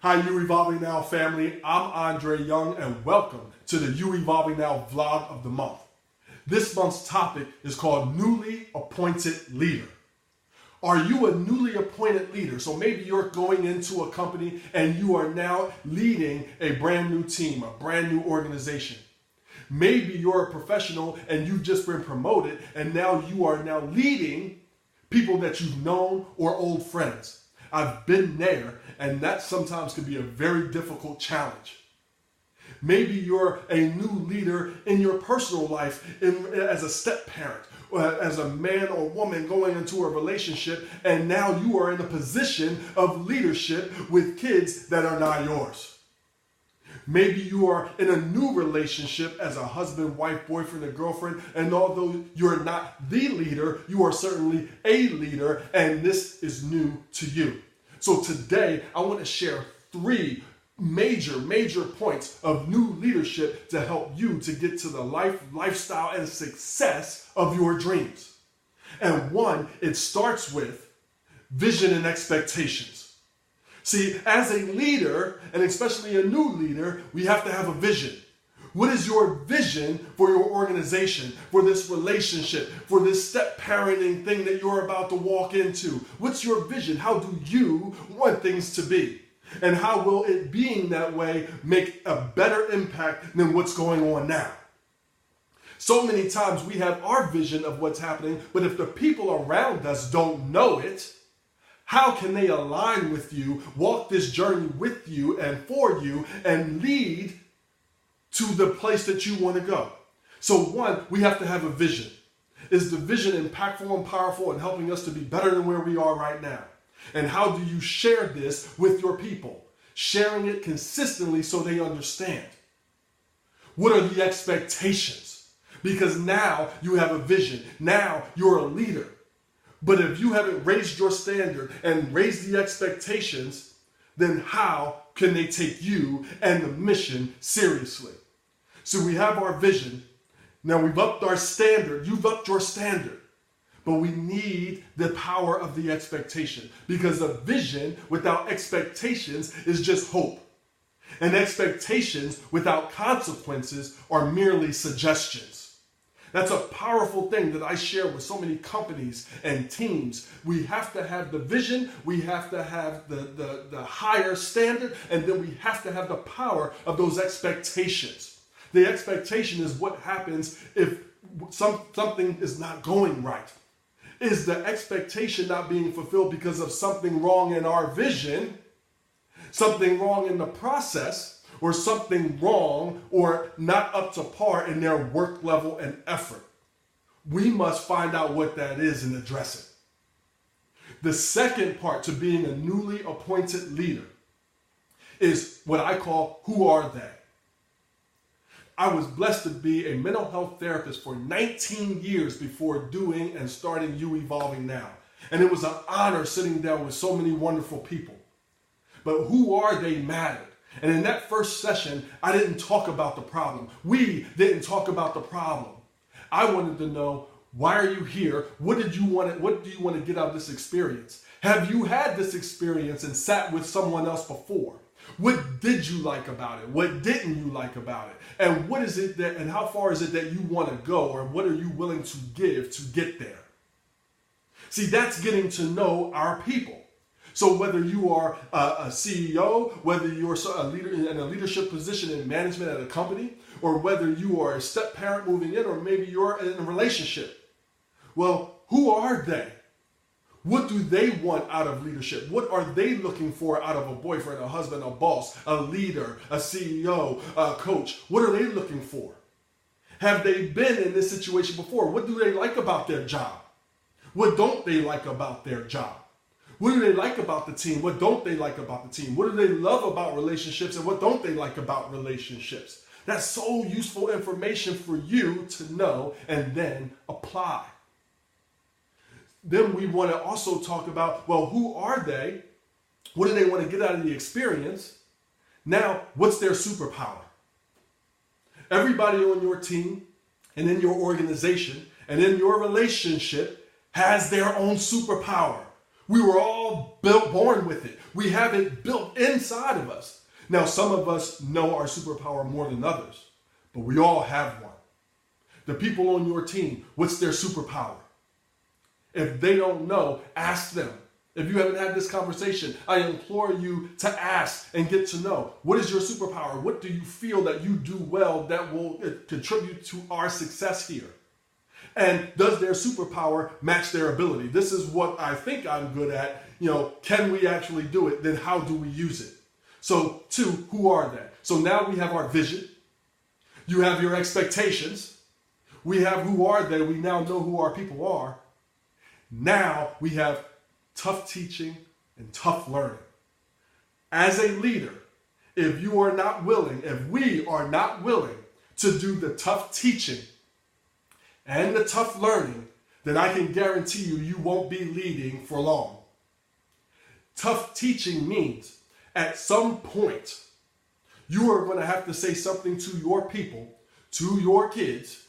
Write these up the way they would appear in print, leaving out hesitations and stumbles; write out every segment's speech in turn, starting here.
Hi, You Evolving Now family. I'm Andre Young, and welcome to the You Evolving Now vlog of the month. This month's topic is called Newly Appointed Leader. Are you a newly appointed leader? So maybe you're going into a company and you are now leading a brand new team, a brand new organization. Maybe you're a professional and you've just been promoted and now you are now leading people that you've known or old friends. I've been there, and that sometimes can be a very difficult challenge. Maybe you're a new leader in your personal life as a step parent, as a man or woman going into a relationship, and now you are in a position of leadership with kids that are not yours. Maybe you are in a new relationship as a husband, wife, boyfriend, and girlfriend, and although you're not the leader, you are certainly a leader, and this is new to you. So today, I want to share 3 major points of new leadership to help you to get to the lifestyle, and success of your dreams. And one, it starts with vision and expectations. See, as a leader, and especially a new leader, we have to have a vision. What is your vision for your organization, for this relationship, for this step parenting thing that you're about to walk into? What's your vision? How do you want things to be? And how will it being that way make a better impact than what's going on now? So many times we have our vision of what's happening, but if the people around us don't know it, how can they align with you, walk this journey with you and for you, and lead to the place that you want to go? So one, we have to have a vision. Is the vision impactful and powerful and helping us to be better than where we are right now? And how do you share this with your people? Sharing it consistently so they understand. What are the expectations? Because now you have a vision. Now you're a leader. But if you haven't raised your standard and raised the expectations, then how can they take you and the mission seriously? So we have our vision. Now we've upped our standard. You've upped your standard. But we need the power of the expectation, because a vision without expectations is just hope. And expectations without consequences are merely suggestions. That's a powerful thing that I share with so many companies and teams. We have to have the vision, we have to have the higher standard, and then we have to have the power of those expectations. The expectation is what happens if something is not going right. Is the expectation not being fulfilled because of something wrong in our vision, something wrong in the process, or something wrong or not up to par in their work level and effort? We must find out what that is and address it. The second part to being a newly appointed leader is what I call, who are they? I was blessed to be a mental health therapist for 19 years before doing and starting You Evolving Now. And it was an honor sitting down with so many wonderful people. But who are they mattered. And in that first session, I didn't talk about the problem. We didn't talk about the problem. I wanted to know, why are you here? What do you want to get out of this experience? Have you had this experience and sat with someone else before? What did you like about it? What didn't you like about it? And what is it that, and how far is it that you want to go, or what are you willing to give to get there? See, that's getting to know our people. So whether you are a CEO, whether you're a leader in a leadership position in management at a company, or whether you are a step parent moving in, or maybe you're in a relationship. Well, who are they? What do they want out of leadership? What are they looking for out of a boyfriend, a husband, a boss, a leader, a CEO, a coach? What are they looking for? Have they been in this situation before? What do they like about their job? What don't they like about their job? What do they like about the team? What don't they like about the team? What do they love about relationships, and what don't they like about relationships? That's so useful information for you to know and then apply. Then we want to also talk about, well, who are they? What do they want to get out of the experience? Now, what's their superpower? Everybody on your team and in your organization and in your relationship has their own superpower. We were all born with it. We have it built inside of us. Now, some of us know our superpower more than others, but we all have one. The people on your team, what's their superpower? If they don't know, ask them. If you haven't had this conversation, I implore you to ask and get to know. What is your superpower? What do you feel that you do well that will contribute to our success here? And does their superpower match their ability? This is what I think I'm good at. Can we actually do it? Then how do we use it? So 2, who are they? So now we have our vision. You have your expectations. We have who are they. We now know who our people are. Now we have tough teaching and tough learning. As a leader, if we are not willing to do the tough teaching and the tough learning, then I can guarantee you won't be leading for long. Tough teaching means at some point you are going to have to say something to your people, to your kids,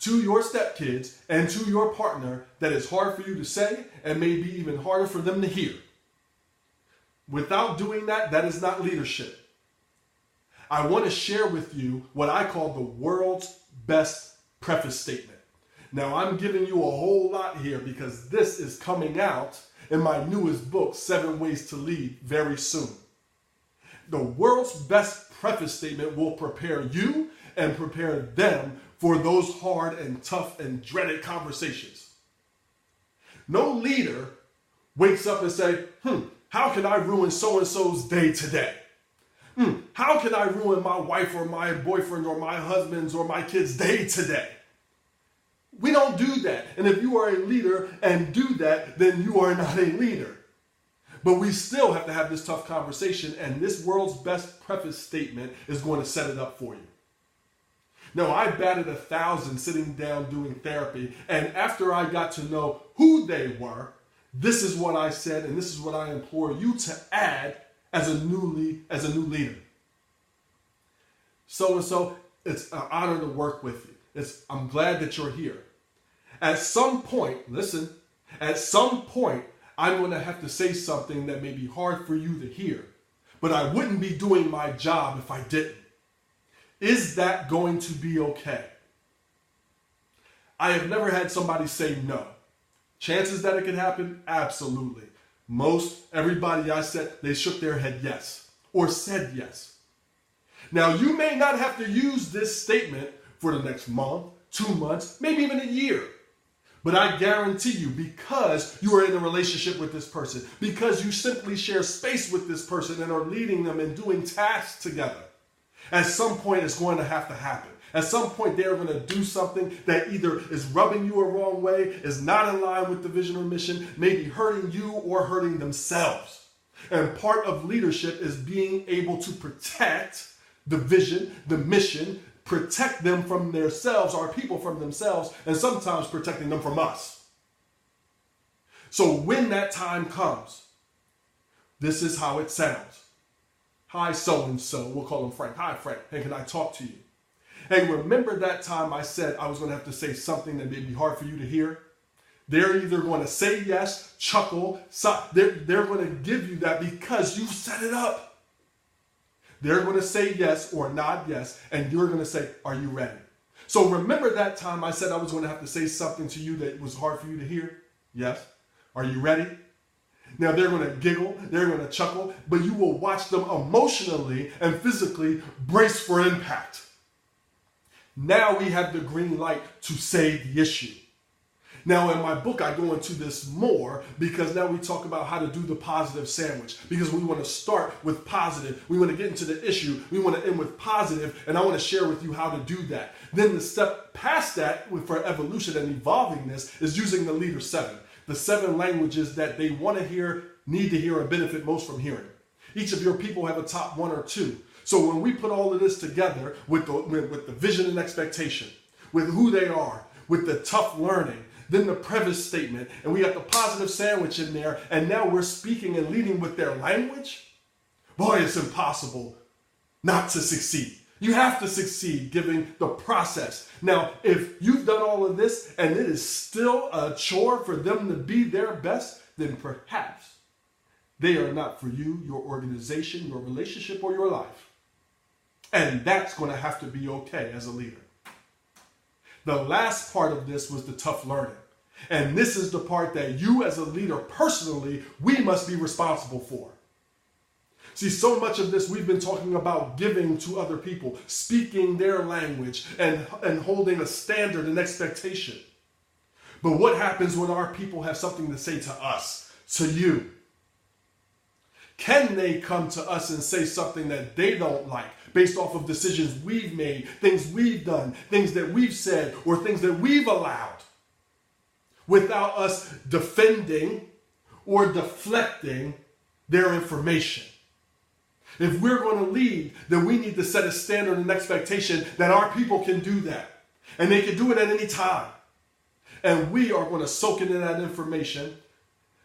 to your stepkids, and to your partner that is hard for you to say and maybe even harder for them to hear. Without doing that, that is not leadership. I want to share with you what I call the world's best preface statement. Now, I'm giving you a whole lot here because this is coming out in my newest book, 7 Ways to Lead, very soon. The world's best preface statement will prepare you and prepare them for those hard and tough and dreaded conversations. No leader wakes up and say, how can I ruin so-and-so's day today? How can I ruin my wife or my boyfriend or my husband's or my kid's day today? We don't do that. And if you are a leader and do that, then you are not a leader. But we still have to have this tough conversation, and this world's best preface statement is going to set it up for you. No, I batted 1,000 sitting down doing therapy, and after I got to know who they were, this is what I said, and this is what I implore you to add as a new leader. So it's an honor to work with you. I'm glad that you're here. At some point, I'm going to have to say something that may be hard for you to hear, but I wouldn't be doing my job if I didn't. Is that going to be okay? I have never had somebody say no. Chances that it could happen? Absolutely. Everybody I said, they shook their head yes, or said yes. Now, you may not have to use this statement for the next month, 2 months, maybe even a year. But I guarantee you, because you are in a relationship with this person, because you simply share space with this person and are leading them and doing tasks together, at some point it's going to have to happen. At some point they're going to do something that either is rubbing you a wrong way, is not in line with the vision or mission, maybe hurting you or hurting themselves. And part of leadership is being able to protect the vision, the mission, protect them from themselves, our people from themselves, and sometimes protecting them from us. So when that time comes, this is how it sounds. Hi, so-and-so. We'll call him Frank. Hi, Frank. Hey, can I talk to you? Hey, remember that time I said I was going to have to say something that may be hard for you to hear? They're either going to say yes, chuckle, they're going to give you that because you set it up. They're going to say yes or nod yes, and you're going to say, are you ready? So remember that time I said I was going to have to say something to you that was hard for you to hear? Yes. Are you ready? Now they're going to giggle, they're going to chuckle, but you will watch them emotionally and physically brace for impact. Now we have the green light to say the issue. Now in my book, I go into this more because now we talk about how to do the positive sandwich, because we want to start with positive. We want to get into the issue. We want to end with positive, and I want to share with you how to do that. Then the step past that for evolution and evolving this is using the leader 7, the 7 languages that they want to hear, need to hear, and benefit most from hearing. Each of your people have a top 1 or 2. So when we put all of this together with the vision and expectation, with who they are, with the tough learning, then the preface statement, and we got the positive sandwich in there, and now we're speaking and leading with their language, boy, it's impossible not to succeed. You have to succeed given the process. Now, if you've done all of this and it is still a chore for them to be their best, then perhaps they are not for you, your organization, your relationship, or your life. And that's going to have to be okay as a leader. The last part of this was the tough learning. And this is the part that you as a leader personally, we must be responsible for. See, so much of this we've been talking about giving to other people, speaking their language and holding a standard and expectation. But what happens when our people have something to say to us, to you? Can they come to us and say something that they don't like based off of decisions we've made, things we've done, things that we've said, or things that we've allowed, without us defending or deflecting their information? If we're going to lead, then we need to set a standard and expectation that our people can do that. And they can do it at any time. And we are going to soak in that information,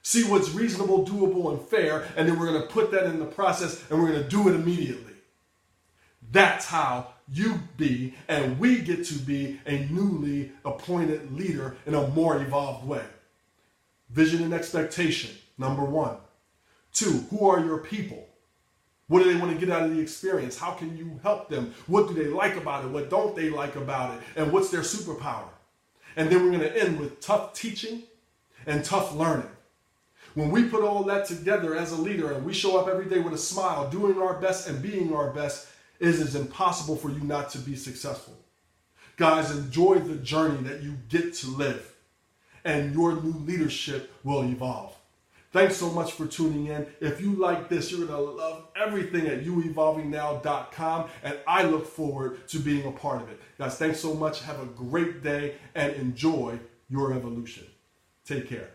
see what's reasonable, doable, and fair, and then we're going to put that in the process and we're going to do it immediately. That's how you be and we get to be a newly appointed leader in a more evolved way. Vision and expectation, number 1. 2, who are your people? What do they want to get out of the experience? How can you help them? What do they like about it? What don't they like about it? And what's their superpower? And then we're going to end with tough teaching and tough learning. When we put all that together as a leader and we show up every day with a smile, doing our best and being our best, it is impossible for you not to be successful. Guys, enjoy the journey that you get to live, and your new leadership will evolve. Thanks so much for tuning in. If you like this, you're going to love everything at youevolvingnow.com, and I look forward to being a part of it. Guys, thanks so much. Have a great day and enjoy your evolution. Take care.